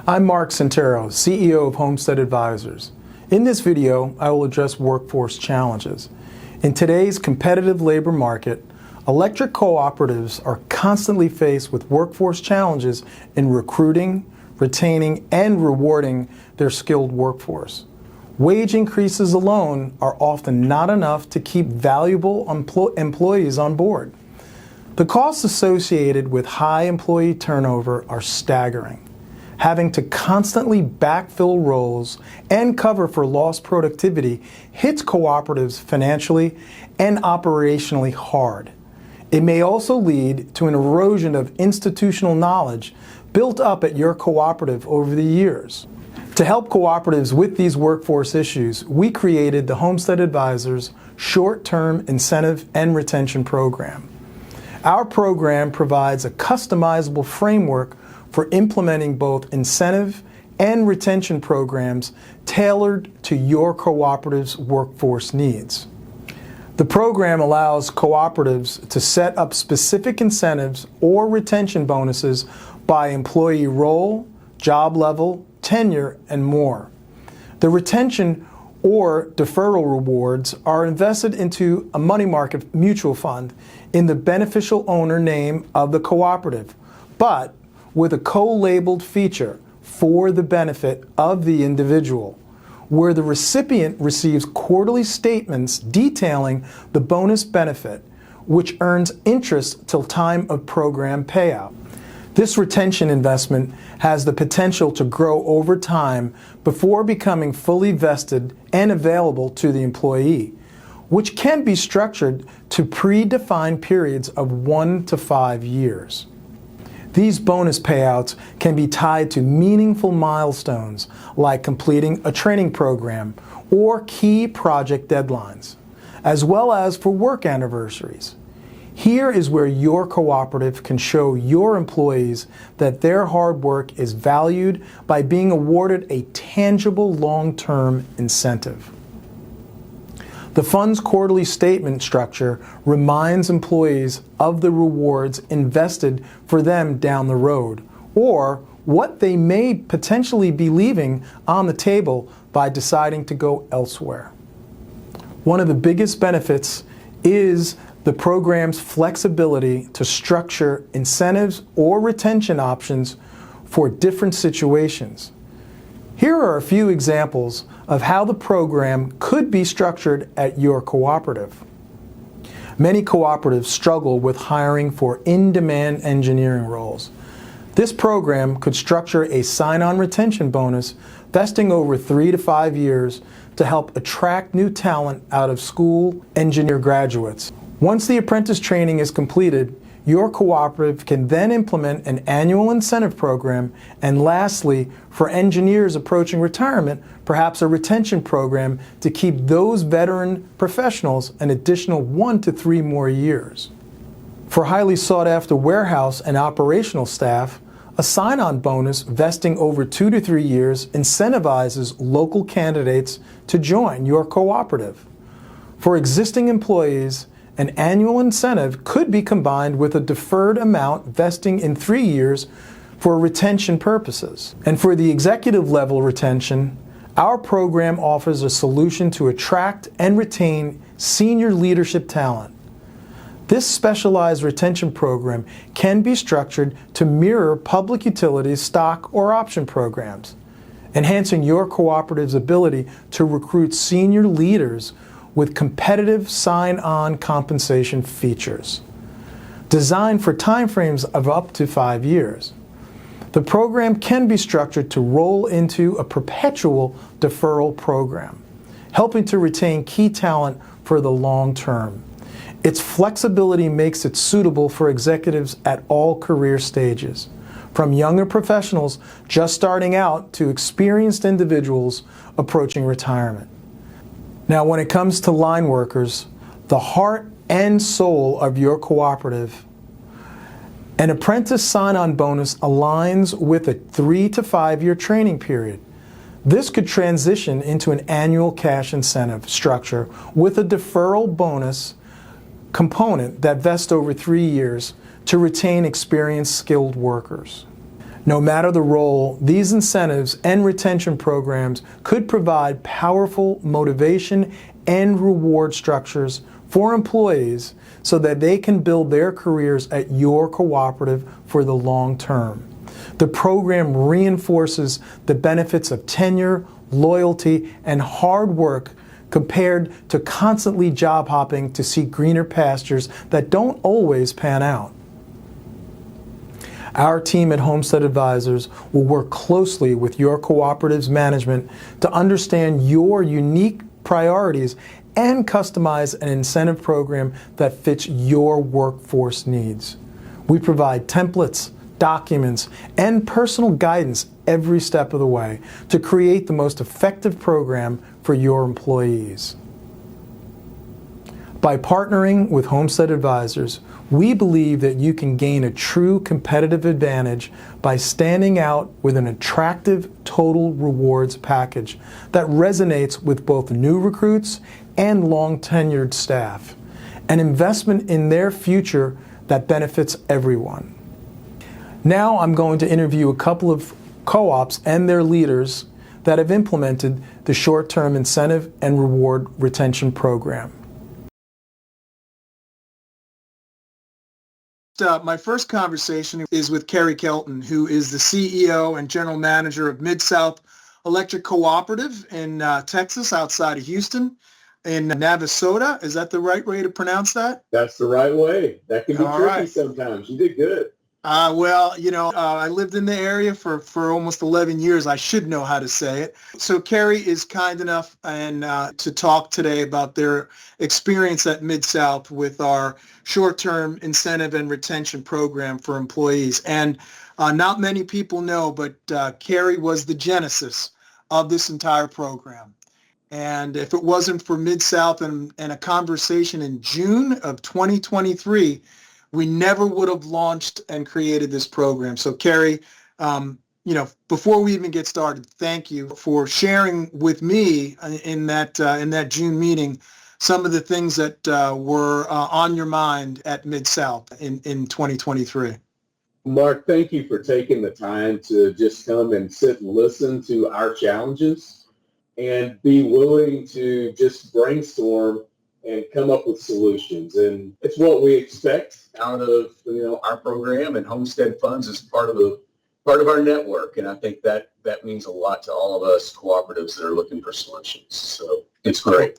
I'm Mark Santero, CEO of Homestead Advisors. In this video, I will address workforce challenges. In today's competitive labor market, electric cooperatives are constantly faced with workforce challenges in recruiting, retaining, and rewarding their skilled workforce. Wage increases alone are often not enough to keep valuable employees on board. The costs associated with high employee turnover are staggering. Having to constantly backfill roles and cover for lost productivity hits cooperatives financially and operationally hard. It may also lead to an erosion of institutional knowledge built up at your cooperative over the years. To help cooperatives with these workforce issues, we created the Homestead Advisors Short-Term Incentive and Retention Program. Our program provides a customizable framework for implementing both incentive and retention programs tailored to your cooperative's workforce needs. The program allows cooperatives to set up specific incentives or retention bonuses by employee role, job level, tenure, and more. The retention or deferral rewards are invested into a money market mutual fund in the beneficial owner name of the cooperative, but with a co-labeled feature for the benefit of the individual, where the recipient receives quarterly statements detailing the bonus benefit, which earns interest till time of program payout. This retention investment has the potential to grow over time before becoming fully vested and available to the employee, which can be structured to predefined periods of 1 to 5 years. These bonus payouts can be tied to meaningful milestones like completing a training program or key project deadlines, as well as for work anniversaries. Here is where your cooperative can show your employees that their hard work is valued by being awarded a tangible long-term incentive. The fund's quarterly statement structure reminds employees of the rewards invested for them down the road, or what they may potentially be leaving on the table by deciding to go elsewhere. One of the biggest benefits is the program's flexibility to structure incentives or retention options for different situations. Here are a few examples of how the program could be structured at your cooperative. Many cooperatives struggle with hiring for in-demand engineering roles. This program could structure a sign-on retention bonus vesting over 3 to 5 years to help attract new talent out of school engineer graduates. Once the apprentice training is completed, your cooperative can then implement an annual incentive program, and lastly, for engineers approaching retirement, perhaps a retention program to keep those veteran professionals an additional 1 to 3 more years. For highly sought-after warehouse and operational staff, a sign-on bonus vesting over 2 to 3 years incentivizes local candidates to join your cooperative. For existing employees, an annual incentive could be combined with a deferred amount vesting in 3 years for retention purposes. And for the executive level retention, our program offers a solution to attract and retain senior leadership talent. This specialized retention program can be structured to mirror public utilities, stock, or option programs, enhancing your cooperative's ability to recruit senior leaders with competitive sign-on compensation features. Designed for timeframes of up to 5 years, the program can be structured to roll into a perpetual deferral program, helping to retain key talent for the long term. Its flexibility makes it suitable for executives at all career stages, from younger professionals just starting out to experienced individuals approaching retirement. Now, when it comes to line workers, the heart and soul of your cooperative, an apprentice sign-on bonus aligns with a 3 to 5 year training period. This could transition into an annual cash incentive structure with a deferral bonus component that vests over 3 years to retain experienced skilled workers. No matter the role, these incentives and retention programs could provide powerful motivation and reward structures for employees so that they can build their careers at your cooperative for the long term. The program reinforces the benefits of tenure, loyalty, and hard work compared to constantly job hopping to seek greener pastures that don't always pan out. Our team at Homestead Advisors will work closely with your cooperative's management to understand your unique priorities and customize an incentive program that fits your workforce needs. We provide templates, documents, and personal guidance every step of the way to create the most effective program for your employees. By partnering with Homestead Advisors, we believe that you can gain a true competitive advantage by standing out with an attractive total rewards package that resonates with both new recruits and long-tenured staff, an investment in their future that benefits everyone. Now I'm going to interview a couple of co-ops and their leaders that have implemented the short-term incentive and reward retention program. My first conversation is with Kerry Kelton, who is the CEO and General Manager of MidSouth Electric Cooperative in Texas, outside of Houston, in Navasota. Is that the right way to pronounce that? That's the right way. That can be All tricky right. sometimes. You did good. I lived in the area for almost 11 years. I should know how to say it. So Kerry is kind enough to talk today about their experience at MidSouth with our short-term incentive and retention program for employees. And not many people know, but Kerry was the genesis of this entire program. And if it wasn't for MidSouth and a conversation in June of 2023, we never would have launched and created this program. So Kerry, before we even get started, thank you for sharing with me in that June meeting some of the things that were on your mind at MidSouth in 2023. Mark, thank you for taking the time to just come and sit and listen to our challenges and be willing to just brainstorm and come up with solutions. And it's what we expect out of our program, and Homestead Funds is part of our network. And I think that means a lot to all of us cooperatives that are looking for solutions. So it's great.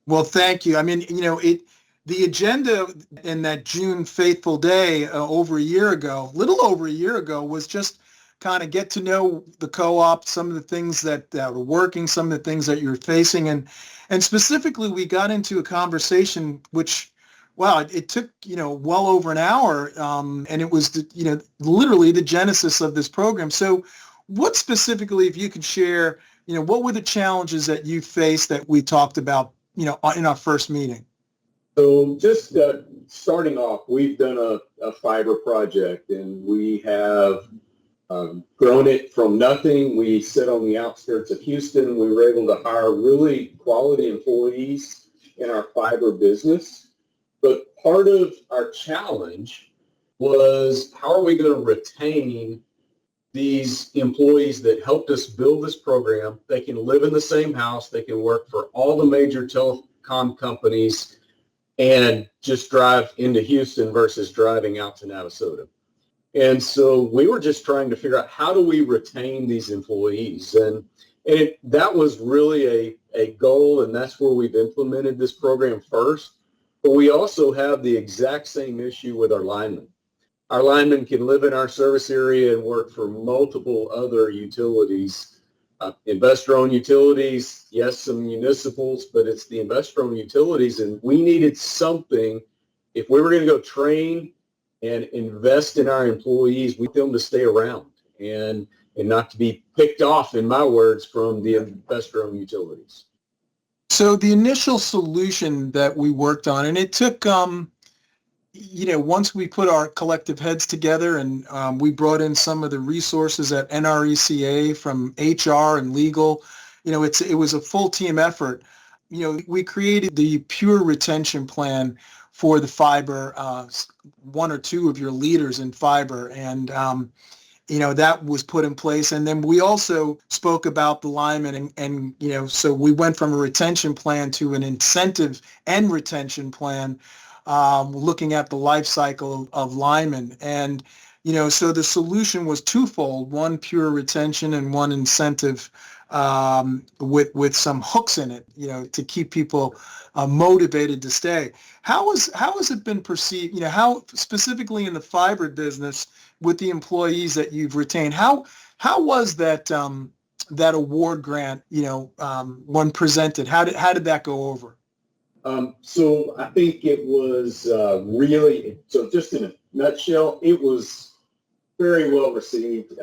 Well, thank you. I mean, the agenda in that June fateful day little over a year ago, was just kind of get to know the co-op, some of the things that were working, some of the things that you're facing. And specifically, we got into a conversation which, wow, it took, well over an hour. And it was, literally the genesis of this program. So what specifically, if you could share, what were the challenges that you faced that we talked about, in our first meeting? So just starting off, we've done a fiber project, and we have grown it from nothing. We sit on the outskirts of Houston. We were able to hire really quality employees in our fiber business. But part of our challenge was, how are we going to retain these employees that helped us build this program? They can live in the same house. They can work for all the major telecom companies and just drive into Houston versus driving out to Navasota. And so we were just trying to figure out, how do we retain these employees? And that was really a goal, and that's where we've implemented this program first. But we also have the exact same issue with our linemen. Our linemen can live in our service area and work for multiple other utilities, investor-owned utilities, yes, some municipals, but it's the investor-owned utilities. And we needed something, if we were going to go train and invest in our employees, we want them to stay around and not to be picked off, in my words, from the investor-owned utilities. So the initial solution that we worked on, and it took, once we put our collective heads together and we brought in some of the resources at NRECA from HR and legal, it was a full team effort. We created the pure retention plan for the fiber, one or two of your leaders in fiber. And that was put in place. And then we also spoke about the linemen and so we went from a retention plan to an incentive and retention plan, looking at the life cycle of linemen. And, so the solution was twofold: one, pure retention, and one, incentive, with some hooks in it, to keep people motivated to stay. How has it been perceived? How specifically in the fiber business with the employees that you've retained? How was that that award grant? When presented, how did that go over? So I think it was really, so just in a nutshell, it was very well received.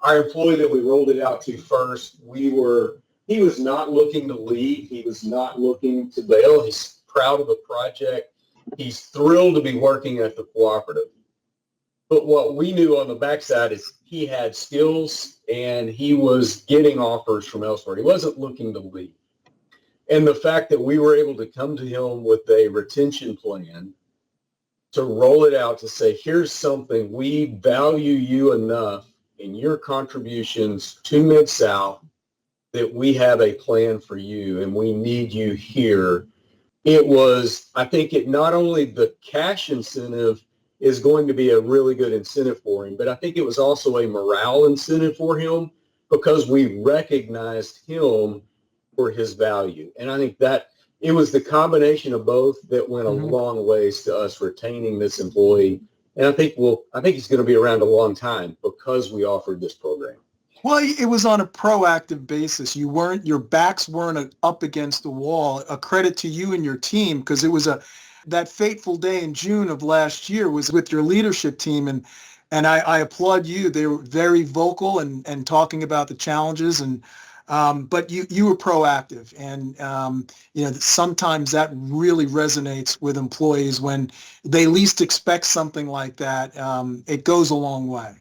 Our employee that we rolled it out to first, he was not looking to leave. He was not looking to bail. He's proud of the project. He's thrilled to be working at the cooperative. But what we knew on the backside is he had skills and he was getting offers from elsewhere. He wasn't looking to leave. And the fact that we were able to come to him with a retention plan to roll it out, to say, here's something, we value you enough in your contributions to MidSouth that we have a plan for you and we need you here. I think it not only the cash incentive is going to be a really good incentive for him, but I think it was also a morale incentive for him because we recognized him for his value. And I think that it was the combination of both that went a long ways to us retaining this employee. And I think he's going to be around a long time because we offered this program. Well, it was on a proactive basis. Your backs weren't up against the wall. A credit to you and your team, because it was that fateful day in June of last year was with your leadership team. And I applaud you. They were very vocal and talking about the challenges, but you were proactive, and sometimes that really resonates with employees when they least expect something like that. It goes a long way.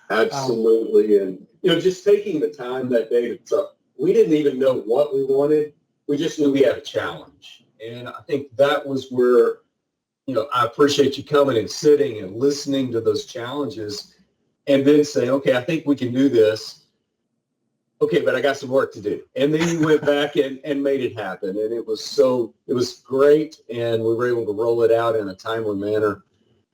Absolutely, and just taking the time that day we didn't even know what we wanted. We just knew we had a challenge, and I think that was where I appreciate you coming and sitting and listening to those challenges, and then saying, okay, I think we can do this. Okay, but I got some work to do. And then you went back and made it happen. And it was great. And we were able to roll it out in a timely manner.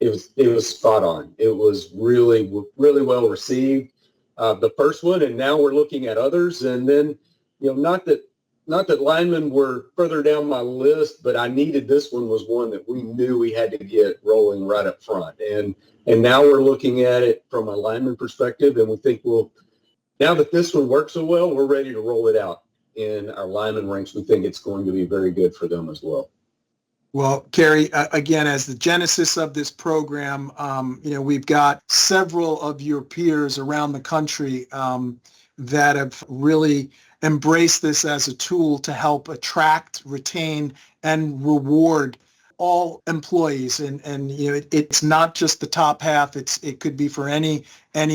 It was spot on. It was really, really well received. The first one, and now we're looking at others. And then, not that linemen were further down my list, but I needed this one was one that we knew we had to get rolling right up front. And now we're looking at it from a lineman perspective, and we think now that this one works so well, we're ready to roll it out in our lineman ranks. We think it's going to be very good for them as well. Well, Kerry, again, as the genesis of this program, we've got several of your peers around the country that have really embraced this as a tool to help attract, retain, and reward all employees. And it's not just the top half. It could be for any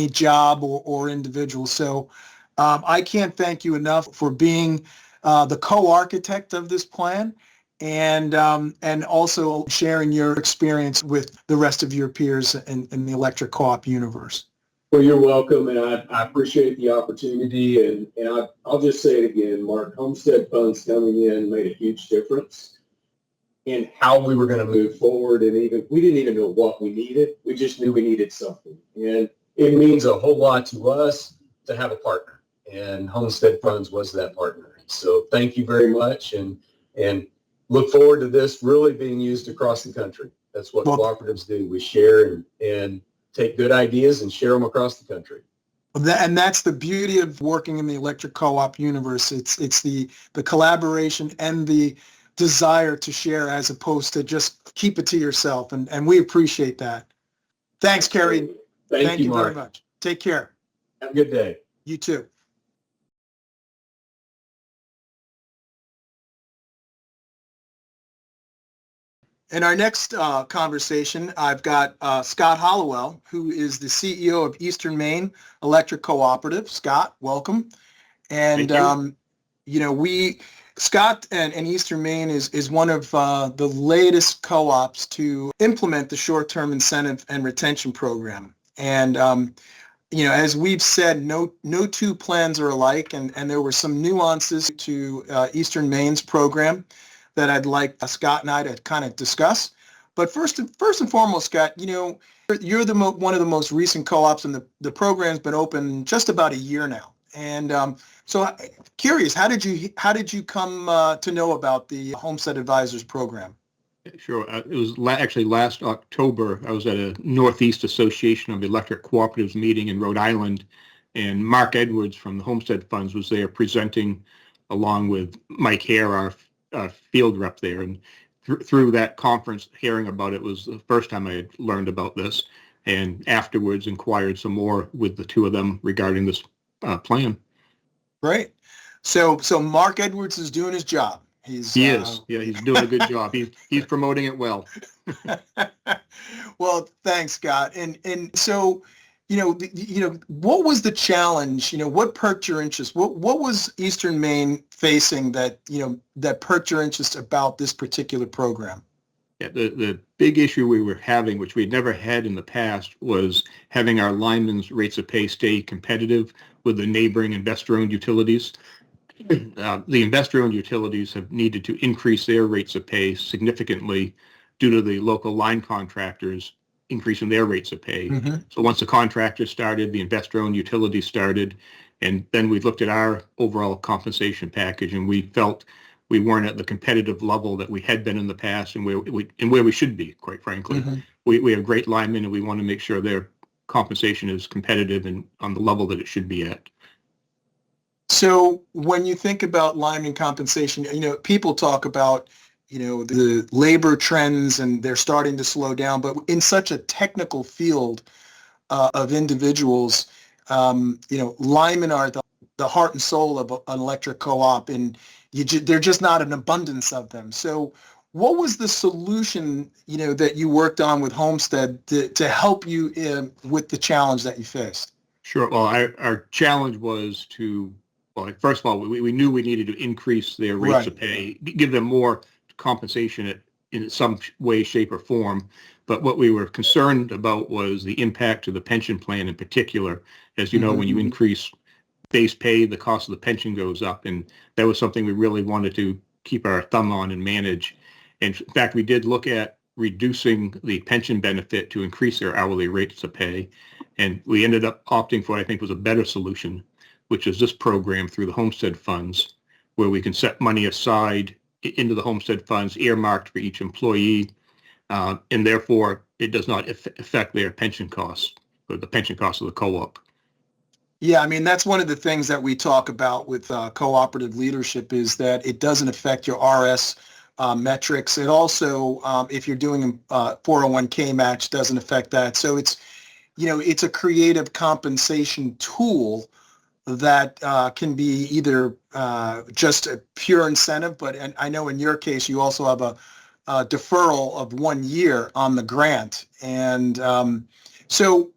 job or individual. So I can't thank you enough for being the co-architect of this plan, and also sharing your experience with the rest of your peers in the electric co-op universe. Well, you're welcome, and I appreciate the opportunity. And I'll just say it again, Mark, Homestead funds coming in made a huge difference in how we were going to move forward. And we didn't even know what we needed. We just knew we needed something. And it means a whole lot to us to have a partner. And Homestead Funds was that partner. So thank you very much, and look forward to this really being used across the country. That's what cooperatives do. We share and take good ideas and share them across the country. And that's the beauty of working in the electric co-op universe. It's the collaboration and the desire to share, as opposed to just keep it to yourself. And we appreciate that. Thanks, Kerry. Thank you, Mark. very much. Take care. Have a good day. You too. In our next conversation, I've got Scott Hallowell, who is the CEO of Eastern Maine Electric Cooperative. Scott, welcome. And Scott and Eastern Maine is one of the latest co-ops to implement the short-term incentive and retention program. And as we've said, no two plans are alike, and there were some nuances to Eastern Maine's program that I'd like Scott and I to kind of discuss. But first and foremost, Scott, you're one of the most recent co-ops, and the program's been open just about a year now. And so, curious, how did you come to know about the Homestead Advisors program? Sure. It was actually last October. I was at a Northeast Association of Electric Cooperatives meeting in Rhode Island, and Mark Edwards from the Homestead Funds was there presenting along with Mike Hare, our field rep there. And through that conference, hearing about it was the first time I had learned about this, and afterwards inquired some more with the two of them regarding this plan. Great. So Mark Edwards is doing his job. He is. Yeah, he's doing a good job. He's promoting it well. Well, thanks, Scott. And so, what was the challenge? What perked your interest? What was Eastern Maine facing that perked your interest about this particular program? Yeah, the big issue we were having, which we'd never had in the past, was having our linemen's rates of pay stay competitive with the neighboring investor-owned utilities. The investor-owned utilities have needed to increase their rates of pay significantly due to the local line contractors increasing their rates of pay. Mm-hmm. So once the contractors started, the investor-owned utilities started, and then we looked at our overall compensation package, and we felt we weren't at the competitive level that we had been in the past, and where we should be, quite frankly. Mm-hmm. We have great linemen, and we want to make sure their compensation is competitive and on the level that it should be at. So when you think about lineman compensation, people talk about, the labor trends and they're starting to slow down, but in such a technical field of individuals, linemen are the heart and soul of an electric co-op, and they're just not an abundance of them. So what was the solution, that you worked on with Homestead to help you with the challenge that you faced? Sure. Well, our challenge was first of all, we knew we needed to increase their rates of pay, give them more compensation in some way, shape, or form. But what we were concerned about was the impact to the pension plan in particular. As you know, when you increase base pay, the cost of the pension goes up. And that was something we really wanted to keep our thumb on and manage. And in fact, we did look at reducing the pension benefit to increase their hourly rates of pay. And we ended up opting for what I think was a better solution, which is this program through the Homestead Funds, where we can set money aside into the Homestead Funds earmarked for each employee, and therefore it does not affect their pension costs or the pension costs of the co-op. Yeah, I mean, that's one of the things that we talk about with cooperative leadership is that it doesn't affect your RS metrics. It also, if you're doing a 401k match, doesn't affect that. So it's a creative compensation tool that can be either just a pure incentive, but I know in your case you also have a deferral of 1 year on the grant. And so,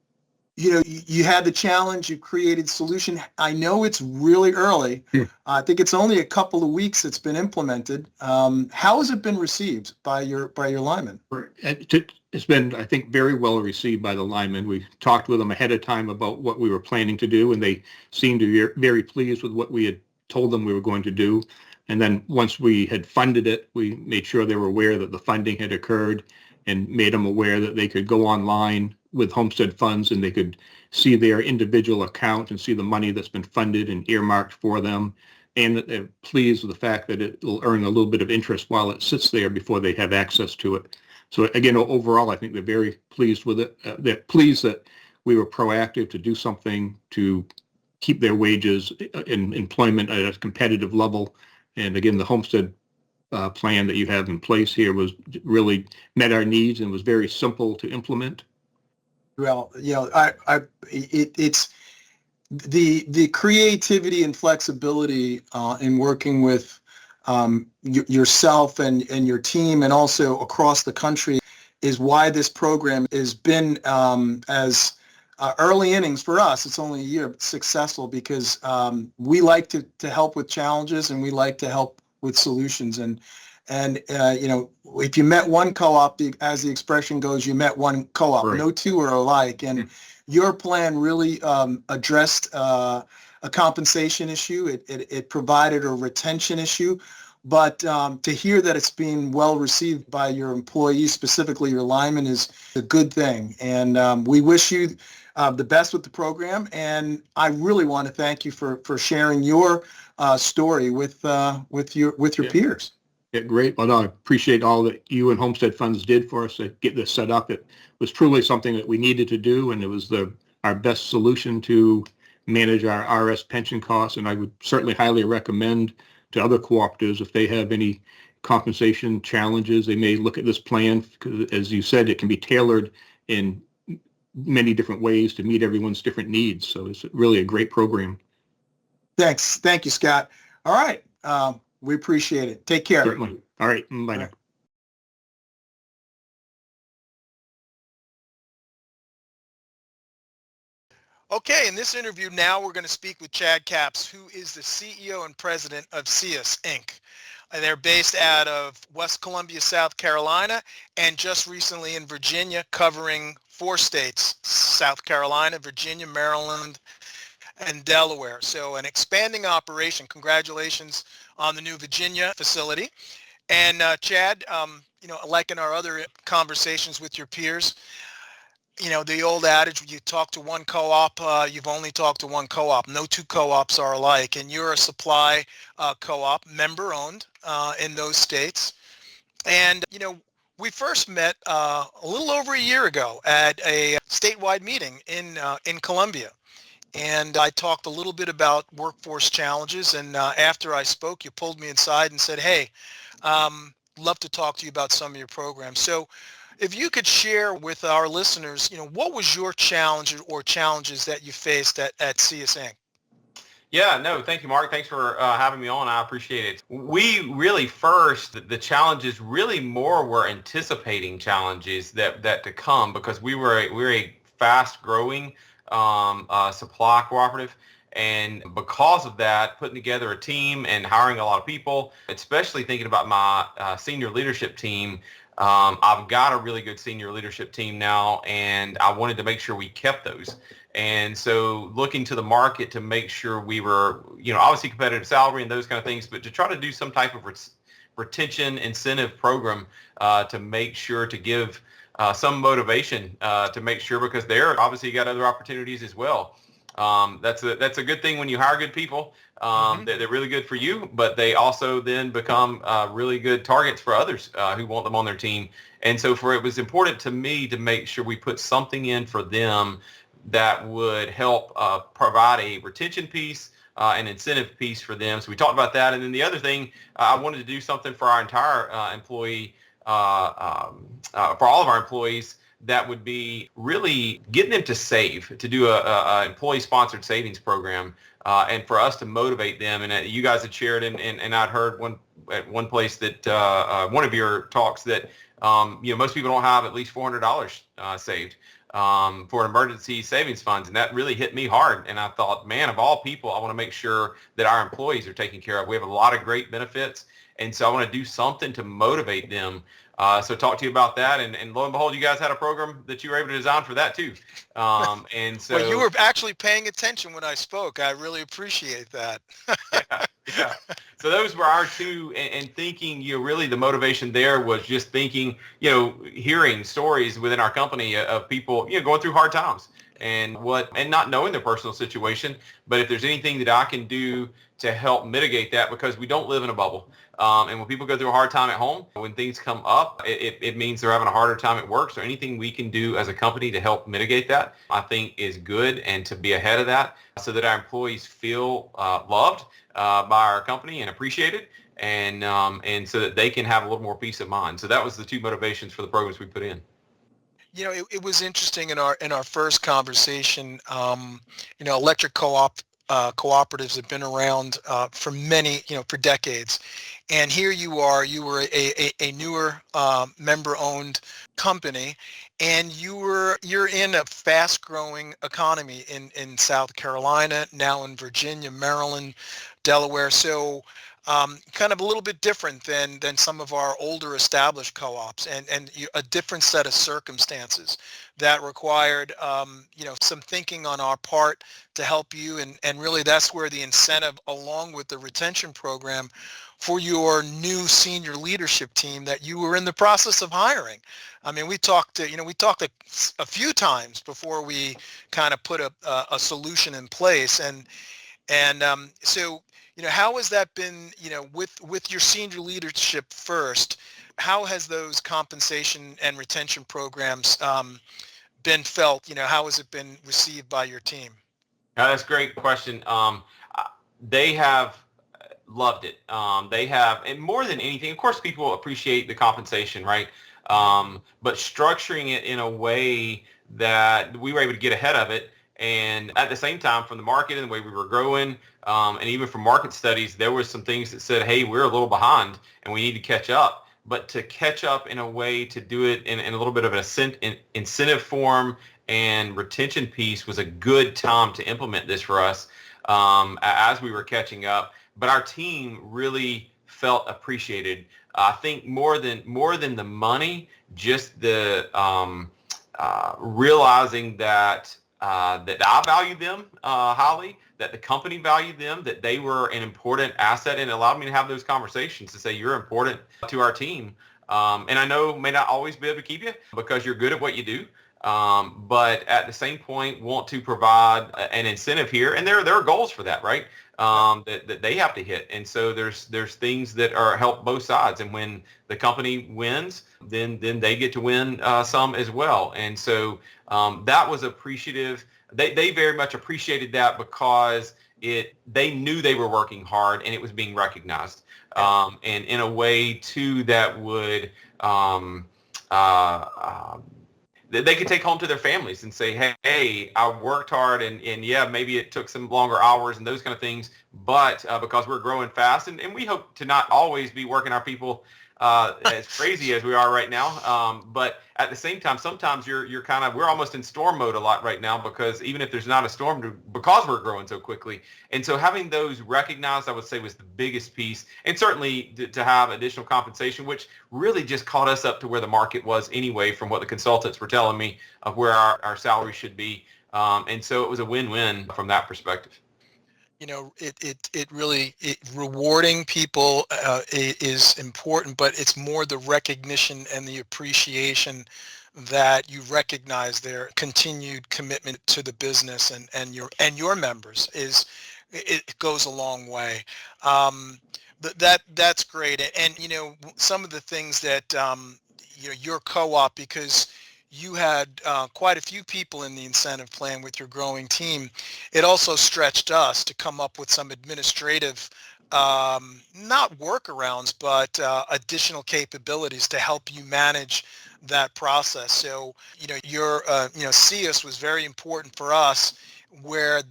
you had the challenge, you created solution. I know it's really early. I think it's only a couple of weeks it's been implemented. How has it been received by your linemen? It's been, I think, very well received by the linemen. We talked with them ahead of time about what we were planning to do, and they seemed to be very pleased with what we had told them we were going to do. And then once we had funded it, we made sure they were aware that the funding had occurred and made them aware that they could go online with Homestead Funds and they could see their individual account and see the money that's been funded and earmarked for them. And that they're pleased with the fact that it will earn a little bit of interest while it sits there before they have access to it. So again, overall, I think they're very pleased with it. They're pleased that we were proactive to do something to keep their wages in employment at a competitive level. And again, the Homestead plan that you have in place here was really met our needs and was very simple to implement. Well, it's the creativity and flexibility in working with yourself and your team, and also across the country, is why this program has been as early innings for us. It's only a year successful because we like to help with challenges and we like to help with solutions. And And, if you met one co-op, as the expression goes, you met one co-op. Right. No two are alike. And your plan really addressed a compensation issue. It provided a retention issue. But to hear that it's being well received by your employees, specifically your linemen, is a good thing. And we wish you the best with the program. And I really want to thank you for sharing your story with your peers. Yeah, great. Well, no, I appreciate all that you and Homestead Funds did for us to get this set up. It was truly something that we needed to do, and it was our best solution to manage our RS pension costs. And I would certainly highly recommend to other cooperatives, if they have any compensation challenges, they may look at this plan, because as you said, it can be tailored in many different ways to meet everyone's different needs. So it's really a great program. Thanks. Thank you, Scott. All right. We appreciate it. Take care. Certainly. All right. Bye now. Okay, in this interview now we're going to speak with Chad Capps, who is the CEO and president of CEEUS, Inc. And they're based out of West Columbia, South Carolina, and just recently in Virginia, covering 4 states, South Carolina, Virginia, Maryland, and Delaware. So an expanding operation. Congratulations on the new Virginia facility. And Chad, like in our other conversations with your peers, the old adage, you talk to one co-op, you've only talked to one co-op. No two co-ops are alike. And you're a supply co-op, member owned in those states. And, we first met a little over a year ago at a statewide meeting in Columbia. And I talked a little bit about workforce challenges. And after I spoke, you pulled me inside and said, hey, love to talk to you about some of your programs. So if you could share with our listeners, what was your challenge or challenges that you faced at CEEUS Inc.? Yeah, no, thank you, Mark. Thanks for having me on. I appreciate it. We really the challenges really more were anticipating challenges that to come, because we're a fast growing supply cooperative. And because of that, putting together a team and hiring a lot of people, especially thinking about my senior leadership team, I've got a really good senior leadership team now, and I wanted to make sure we kept those. And so looking to the market to make sure we were, obviously competitive salary and those kind of things, but to try to do some type of retention incentive program to make sure to give some motivation to make sure, because they're obviously got other opportunities as well. That's a good thing when you hire good people. They're really good for you, but they also then become really good targets for others who want them on their team. And so it was important to me to make sure we put something in for them that would help provide a retention piece, an incentive piece for them. So we talked about that. And then the other thing, I wanted to do something for our entire employee, for all of our employees, that would be really getting them to save, to do a employee-sponsored savings program, and for us to motivate them. And you guys had shared, and I'd heard at one place that one of your talks that most people don't have at least $400 saved for emergency savings funds, and that really hit me hard. And I thought, man, of all people, I want to make sure that our employees are taken care of. We have a lot of great benefits, and so I want to do something to motivate them. So talk to you about that, and lo and behold, you guys had a program that you were able to design for that too. And so, well, you were actually paying attention when I spoke. I really appreciate that. yeah. So those were our two, and thinking, really the motivation there was just thinking, hearing stories within our company of people, going through hard times and not knowing their personal situation, but if there's anything that I can do to help mitigate that, because we don't live in a bubble. And when people go through a hard time at home, when things come up, it means they're having a harder time at work. So anything we can do as a company to help mitigate that, I think is good, and to be ahead of that so that our employees feel loved by our company and appreciated, and so that they can have a little more peace of mind. So that was the two motivations for the programs we put in. It was interesting in our first conversation. Electric cooperatives have been around for for decades, and here you were a newer member-owned company, and you're in a fast-growing economy in South Carolina, now in Virginia, Maryland, Delaware. So kind of a little bit different than some of our older established co-ops, and a different set of circumstances that required some thinking on our part to help you, and really that's where the incentive, along with the retention program for your new senior leadership team that you were in the process of hiring. I mean, we talked a few times before we kind of put a solution in place, so how has that been, with your senior leadership first? How has those compensation and retention programs been felt? How has it been received by your team? That's a great question. They have loved it. They have, and more than anything, of course, people appreciate the compensation, right? But structuring it in a way that we were able to get ahead of it. And at the same time, from the market and the way we were growing, and even from market studies, there was some things that said, hey, we're a little behind and we need to catch up. But to catch up in a way to do it in a little bit of an incentive form and retention piece was a good time to implement this for us as we were catching up. But our team really felt appreciated. I think more than the money, just the realizing that I value them highly, that the company valued them, that they were an important asset, and it allowed me to have those conversations to say you're important to our team. And I know may not always be able to keep you because you're good at what you do. But at the same point, want to provide an incentive here, and there are goals for that, right? That they have to hit, and so there's things that are help both sides. And when the company wins, then they get to win some as well. And so that was appreciative. They very much appreciated that because they knew they were working hard and it was being recognized, and in a way too that would. They could take home to their families and say, hey, I worked hard and yeah, maybe it took some longer hours and those kind of things, but because we're growing fast and we hope to not always be working our people as crazy as we are right now. But at the same time, sometimes we're almost in storm mode a lot right now because even if there's not a storm, because we're growing so quickly. And so having those recognized, I would say, was the biggest piece. And certainly to have additional compensation, which really just caught us up to where the market was anyway, from what the consultants were telling me of where our salary should be. And so it was a win-win from that perspective. It really rewarding people is important, but it's more the recognition and the appreciation that you recognize their continued commitment to the business and your members it goes a long way. That's great. And some of the things that your co-op, because you had quite a few people in the incentive plan with your growing team, it also stretched us to come up with some administrative, not workarounds, but additional capabilities to help you manage that process. So, your CEEUS was very important for us, where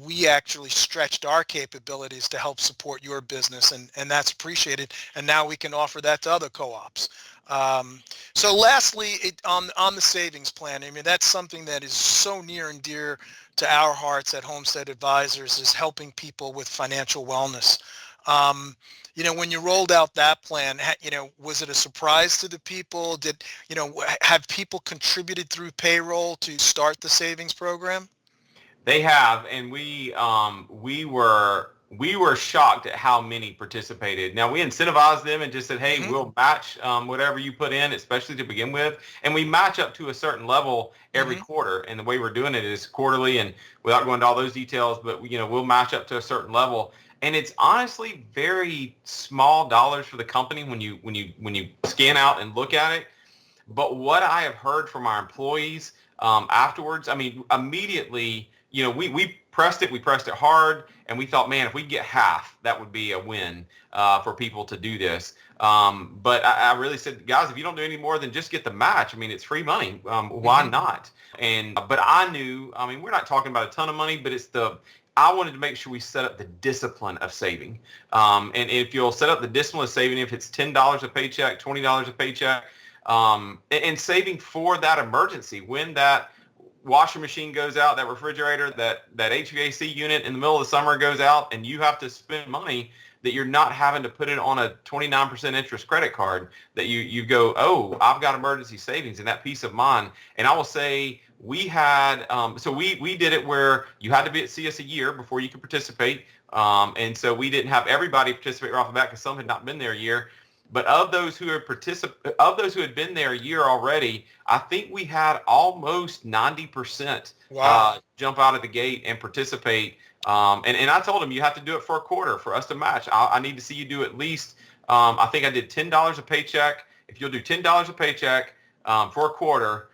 we actually stretched our capabilities to help support your business, and that's appreciated. And now we can offer that to other co-ops. So lastly, on the savings plan, I mean, that's something that is so near and dear to our hearts at Homestead Advisors, is helping people with financial wellness. When you rolled out that plan, was it a surprise to the people? Have people contributed through payroll to start the savings program? They have, and we were shocked at how many participated. Now, we incentivized them and just said, hey, we'll match whatever you put in, especially to begin with. And we match up to a certain level every quarter. And the way we're doing it is quarterly, and without going into all those details, but we'll match up to a certain level. And it's honestly very small dollars for the company when you scan out and look at it. But what I have heard from our employees afterwards, I mean, immediately, we pressed it hard, and we thought, man, if we get half, that would be a win for people to do this. But I really said, guys, if you don't do any more than just get the match, I mean, it's free money. Why not? But I knew, I mean, we're not talking about a ton of money, but I wanted to make sure we set up the discipline of saving. And if you'll set up the discipline of saving, if it's $10 a paycheck, $20 a paycheck, and saving for that emergency, when that washer machine goes out, that refrigerator, that HVAC unit in the middle of the summer goes out, and you have to spend money, that you're not having to put it on a 29% interest credit card, that you go, oh, I've got emergency savings, and that peace of mind. And I will say we had, so we did it where you had to be at CEEUS a year before you could participate. And so we didn't have everybody participate right off the bat because some had not been there a year. But of those who had been there a year already, I think we had almost 90% jump out of the gate and participate. And I told them you have to do it for a quarter for us to match. I need to see you do at least. I think I did $10 a paycheck. If you'll do $10 a paycheck for a quarter,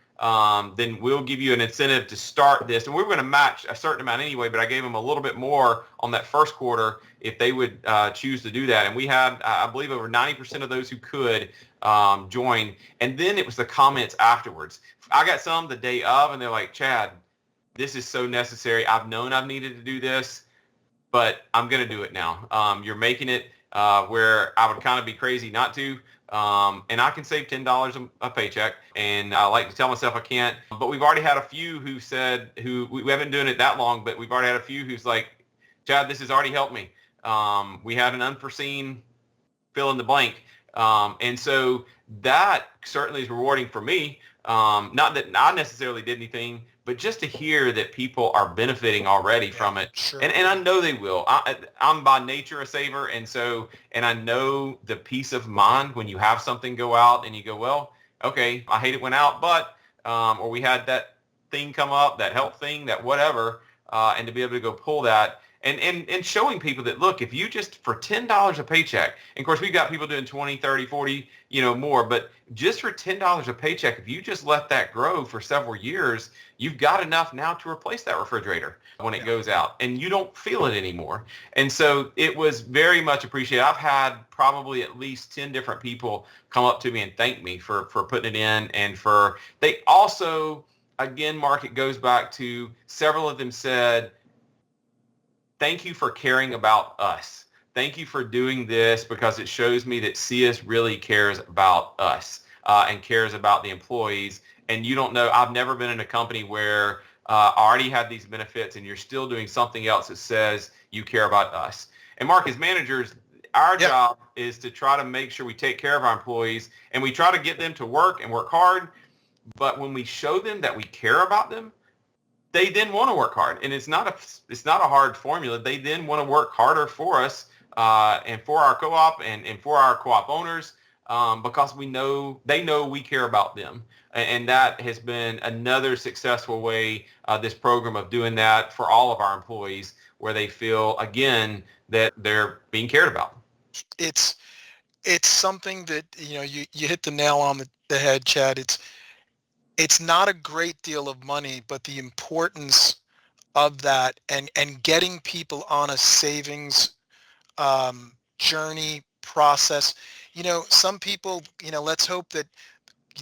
then we'll give you an incentive to start this. And we were going to match a certain amount anyway, but I gave them a little bit more on that first quarter if they would choose to do that. And we had, I believe, over 90% of those who could join. And then it was the comments afterwards. I got some the day of, and they're like, Chad, this is so necessary. I've known I've needed to do this, but I'm going to do it now. You're making it where I would kind of be crazy not to. And I can save $10 a paycheck, and I like to tell myself I can't. But we've already had a few who said, we haven't been doing it that long, but we've already had a few who's like, Chad, this has already helped me. We had an unforeseen fill in the blank. And so that certainly is rewarding for me. Not that I necessarily did anything, but just to hear that people are benefiting already from it. Sure. And I know they will. I'm by nature a saver. And I know the peace of mind when you have something go out and you go, well, okay, I hate it went out, but, or we had that thing come up, that help thing, that whatever, and to be able to go pull that. And showing people that, look, if you just for $10 a paycheck, and of course we've got people doing 20, 30, 40, more, but just for $10 a paycheck, if you just let that grow for several years, you've got enough now to replace that refrigerator when it goes out, and you don't feel it anymore. And so it was very much appreciated. I've had probably at least 10 different people come up to me and thank me for putting it in, and they also, again, Mark, it goes back to several of them said, thank you for caring about us. Thank you for doing this because it shows me that CEEUS really cares about us and cares about the employees. And you don't know, I've never been in a company where I already had these benefits and you're still doing something else that says you care about us. And Mark, as managers, our job is to try to make sure we take care of our employees, and we try to get them to work and work hard. But when we show them that we care about them, they then want to work hard, and it's not a hard formula. They then want to work harder for us and for our co-op and for our co-op owners because they know we care about them, and that has been another successful way this program of doing that for all of our employees, where they feel again that they're being cared about. It's something that you hit the nail on the head, Chad. It's not a great deal of money, but the importance of that and getting people on a savings journey process. Some people, let's hope that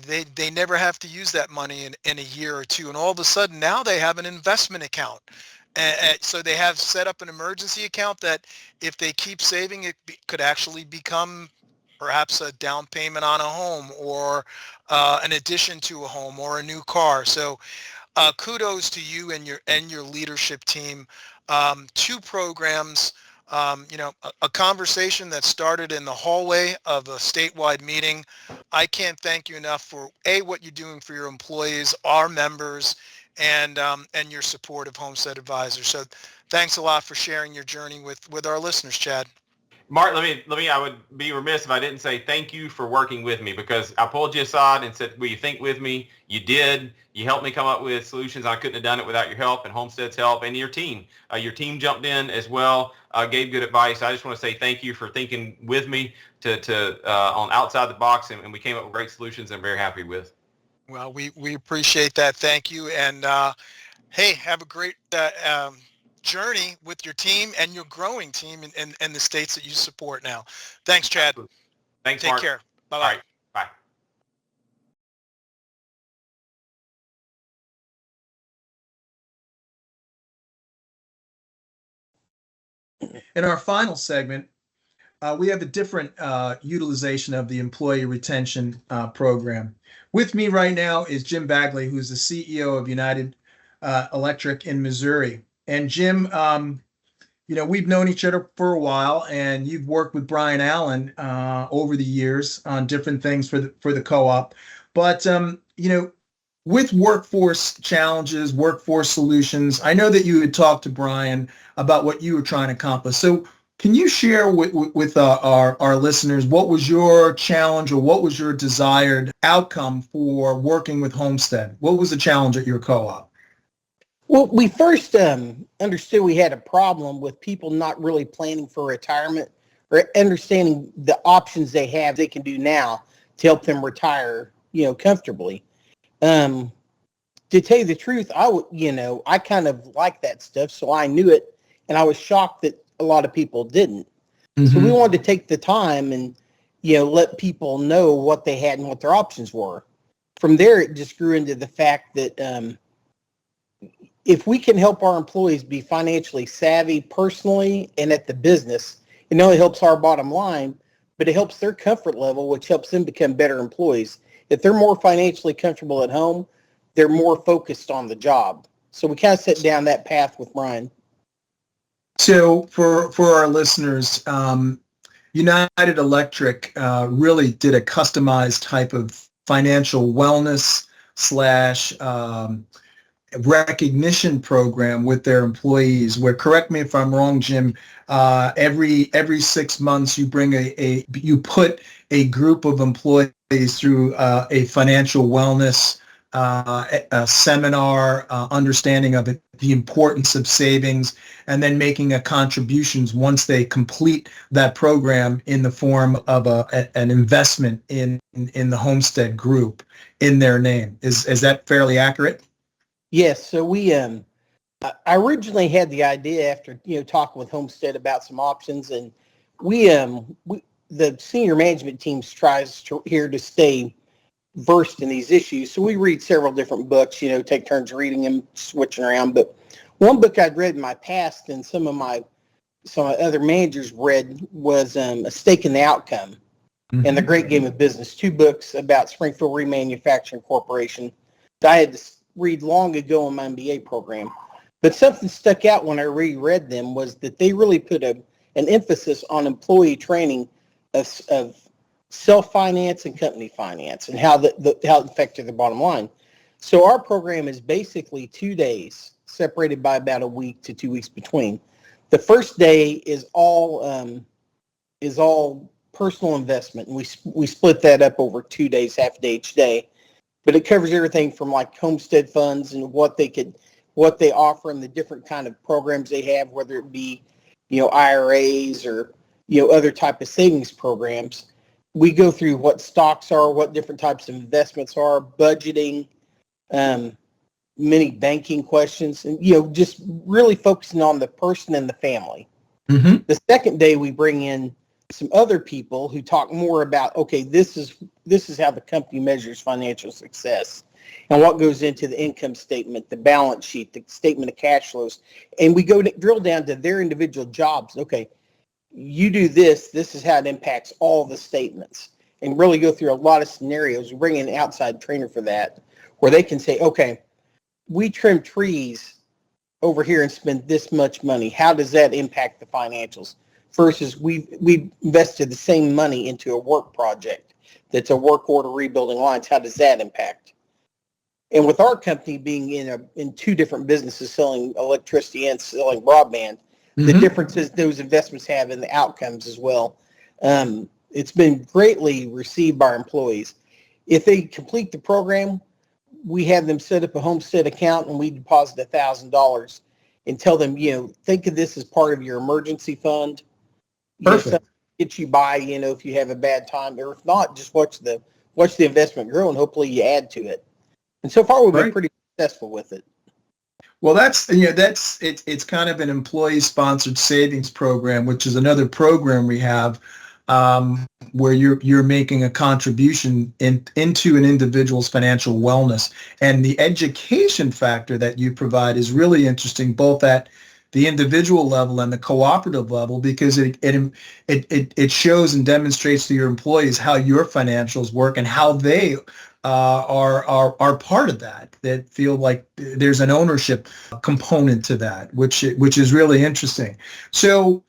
they never have to use that money in a year or two, and all of a sudden now they have an investment account. And so they have set up an emergency account that if they keep saving, it could actually become perhaps a down payment on a home, or an addition to a home, or a new car. So kudos to you and your leadership team. 2 programs, a conversation that started in the hallway of a statewide meeting. I can't thank you enough for what you're doing for your employees, our members, and your support of Homestead Advisors. So thanks a lot for sharing your journey with our listeners, Chad. Mark, I would be remiss if I didn't say thank you for working with me, because I pulled you aside and said, will you think with me? You did. You helped me come up with solutions. I couldn't have done it without your help and Homestead's help and your team. Your team jumped in as well, gave good advice. I just want to say thank you for thinking with me on outside the box, and we came up with great solutions I'm very happy with. Well, we appreciate that. Thank you. And hey, have a great journey with your team and your growing team and the states that you support now. Thanks, Chad. Absolutely. Thanks, Take Mark. care. Bye-bye. All right. Bye. In our final segment, we have a different utilization of the employee retention program. With me right now is Jim Bagley, who's the CEO of United Electric in Missouri. And Jim, we've known each other for a while, and you've worked with Brian Allen over the years on different things for the co-op. But with workforce challenges, workforce solutions, I know that you had talked to Brian about what you were trying to accomplish. So can you share with our listeners what was your challenge or what was your desired outcome for working with Homestead? What was the challenge at your co-op? Well, we first understood we had a problem with people not really planning for retirement or understanding the options they have they can do now to help them retire, comfortably. To tell you the truth, I kind of like that stuff, so I knew it, and I was shocked that a lot of people didn't. Mm-hmm. So we wanted to take the time and, let people know what they had and what their options were. From there, it just grew into the fact that if we can help our employees be financially savvy personally and at the business, it not only helps our bottom line, but it helps their comfort level, which helps them become better employees. If they're more financially comfortable at home, they're more focused on the job. So we kind of set down that path with Brian. So for our listeners, United Electric really did a customized type of financial wellness / recognition program with their employees, where, correct me if I'm wrong, Jim, every 6 months you bring you put a group of employees through a financial wellness a seminar, understanding of it, the importance of savings, and then making a contributions once they complete that program in the form of an investment in the Homestead group in their name. Is that fairly accurate? Yes. So I originally had the idea after talking with Homestead about some options, and we the senior management team tries here to stay versed in these issues. So we read several different books, take turns reading them, switching around. But one book I'd read in my past and some other managers read was A Stake in the Outcome and The Great Game of Business, 2 books about Springfield Remanufacturing Corporation that I had to read long ago in my MBA program. But something stuck out when I reread them was that they really put an emphasis on employee training of self-finance and company finance and how it affected the bottom line. So our program is basically 2 days separated by about a week to 2 weeks between. The first day is all personal investment, and we split that up over 2 days, half a day each day. But it covers everything from like homestead funds and what they offer and the different kind of programs they have, whether it be IRAs or other type of savings programs. We go through what stocks are, what different types of investments are, budgeting, many banking questions, and just really focusing on the person and the family. Mm-hmm. The second day we bring in some other people who talk more about, okay, this is how the company measures financial success and what goes into the income statement, the balance sheet, the statement of cash flows, and we go to drill down to their individual jobs. Okay, you do this is how it impacts all the statements, and really go through a lot of scenarios. We bring in an outside trainer for that, where they can say, okay, we trim trees over here and spend this much money. How does that impact the financials? Versus we invested the same money into a work project that's a work order rebuilding lines. How does that impact? And with our company being in 2 different businesses, selling electricity and selling broadband, the differences those investments have in the outcomes as well. It's been greatly received by our employees. If they complete the program, we have them set up a Homestead account and we deposit $1,000 and tell them, think of this as part of your emergency fund. Perfect. Get you by, if you have a bad time, or if not, just watch the investment grow and hopefully you add to it. And so far we've been pretty successful with it. Well, it's kind of an employee-sponsored savings program, which is another program we have where you're making a contribution into an individual's financial wellness, and the education factor that you provide is really interesting, both at the individual level and the cooperative level, because it shows and demonstrates to your employees how your financials work and how they are part of that feel like there's an ownership component to that, which is really interesting. So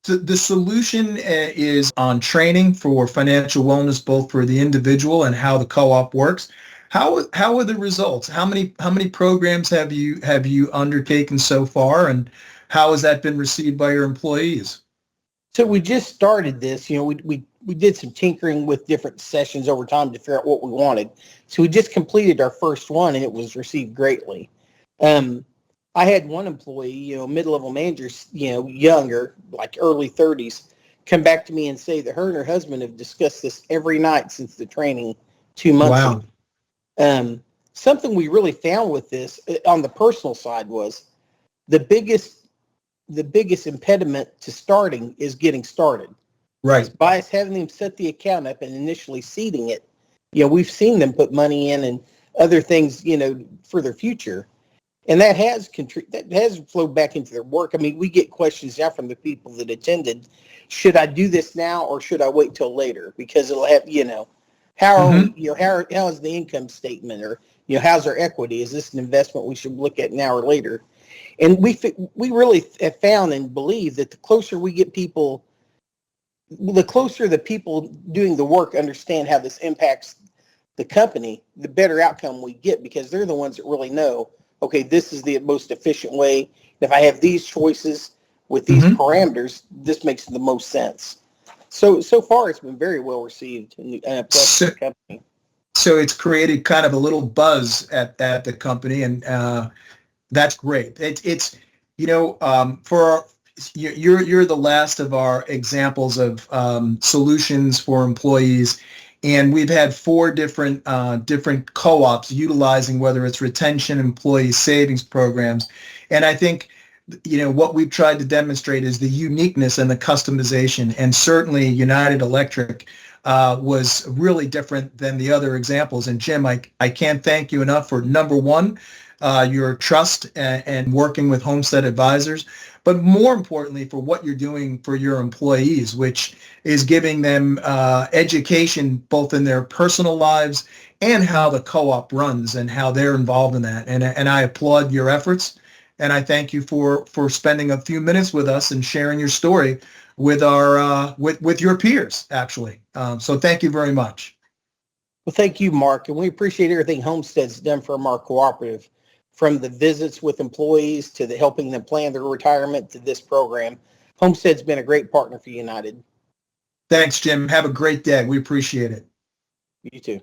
the solution is on training for financial wellness, both for the individual and how the co-op works. How are the results? How many programs have you undertaken so far, and how has that been received by your employees? So we just started this. We did some tinkering with different sessions over time to figure out what we wanted. So we just completed our first one, and it was received greatly. I had one employee, mid-level manager, younger, like early 30s, come back to me and say that her and her husband have discussed this every night since the training 2 months Wow. ago. Something we really found with this on the personal side was the biggest impediment to starting is getting started. Right. By us having them set the account up and initially seeding it, we've seen them put money in and other things, for their future. And that has flowed back into their work. I mean, we get questions now from the people that attended, should I do this now or should I wait till later? Because it'll have, how are we, how is the income statement, or, how's our equity? Is this an investment we should look at now or later? And we really have found and believe that the closer the people doing the work understand how this impacts the company, the better outcome we get, because they're the ones that really know, okay, this is the most efficient way. If I have these choices with these parameters, this makes the most sense. So far, it's been very well received and the company. So it's created kind of a little buzz at the company, and that's great. It's you're the last of our examples of solutions for employees, and we've had 4 different co-ops utilizing, whether it's retention, employee savings programs, and I think what we've tried to demonstrate is the uniqueness and the customization, and certainly United Electric was really different than the other examples. And Jim, I can't thank you enough for, number one, your trust and working with Homestead Advisors, but more importantly for what you're doing for your employees, which is giving them education both in their personal lives and how the co-op runs and how they're involved in that. And I applaud your efforts, and I thank you for spending a few minutes with us and sharing your story with our with your peers, actually. So thank you very much. Well, thank you, Mark, and we appreciate everything Homestead's done for our cooperative, from the visits with employees to the helping them plan their retirement to this program. Homestead's been a great partner for United. Thanks, Jim. Have a great day. We appreciate it. You too.